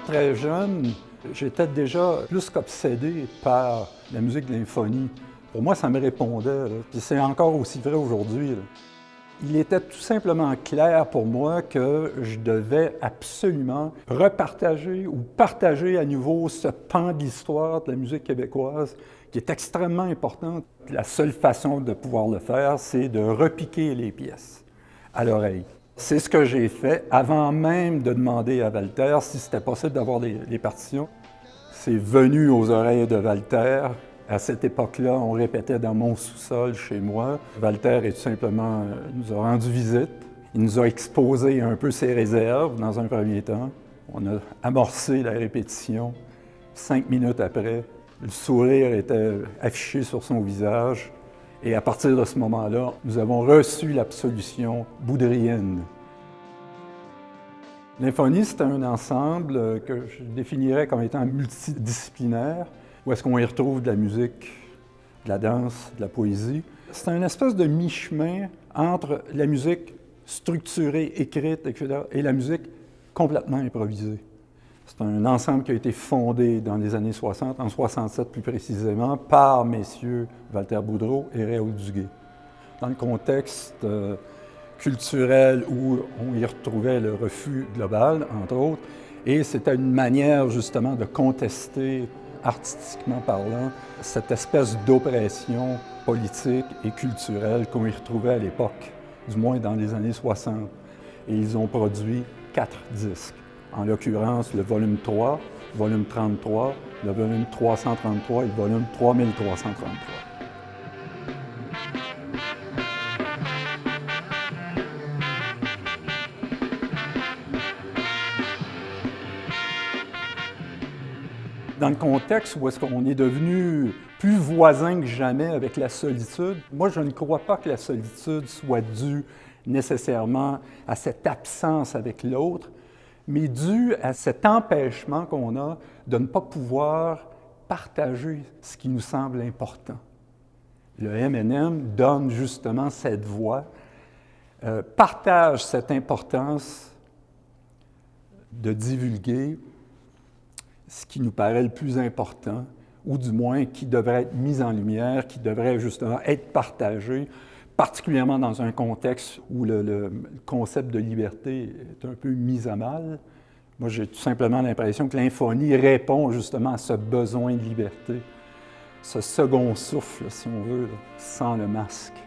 très jeune, j'étais déjà plus qu'obsédé par la musique de l'infonie. Pour moi, ça me répondait, là. Puis c'est encore aussi vrai aujourd'hui, là. Il était tout simplement clair pour moi que je devais absolument repartager ou partager à nouveau ce pan de l'histoire de la musique québécoise qui est extrêmement importante. La seule façon de pouvoir le faire, c'est de repiquer les pièces à l'oreille. C'est ce que j'ai fait avant même de demander à Walter si c'était possible d'avoir les partitions. C'est venu aux oreilles de Walter. À cette époque-là, on répétait dans mon sous-sol chez moi. Walter est tout simplement nous a rendu visite. Il nous a exposé un peu ses réserves dans un premier temps. On a amorcé la répétition. 5 minutes après, le sourire était affiché sur son visage. Et à partir de ce moment-là, nous avons reçu l'absolution boudrienne. L'infonie, c'est un ensemble que je définirais comme étant multidisciplinaire, où est-ce qu'on y retrouve de la musique, de la danse, de la poésie. C'est une espèce de mi-chemin entre la musique structurée, écrite, etc., et la musique complètement improvisée. C'est un ensemble qui a été fondé dans les années 60, en 67 plus précisément, par messieurs Walter Boudreau et Réal Duguay. Dans le contexte culturel où on y retrouvait le refus global, entre autres, et c'était une manière justement de contester, artistiquement parlant, cette espèce d'oppression politique et culturelle qu'on y retrouvait à l'époque, du moins dans les années 60. Et ils ont produit 4 disques, en l'occurrence le volume 3, le volume 33, le volume 333 et le volume 3333. Dans le contexte où est-ce qu'on est devenu plus voisins que jamais avec la solitude, moi, je ne crois pas que la solitude soit due nécessairement à cette absence avec l'autre, mais due à cet empêchement qu'on a de ne pas pouvoir partager ce qui nous semble important. Le M&M donne justement cette voix, partage cette importance de divulguer ce qui nous paraît le plus important, ou du moins qui devrait être mis en lumière, qui devrait justement être partagé, particulièrement dans un contexte où le concept de liberté est un peu mis à mal. Moi, j'ai tout simplement l'impression que l'infonie répond justement à ce besoin de liberté, ce second souffle, si on veut, sans le masque.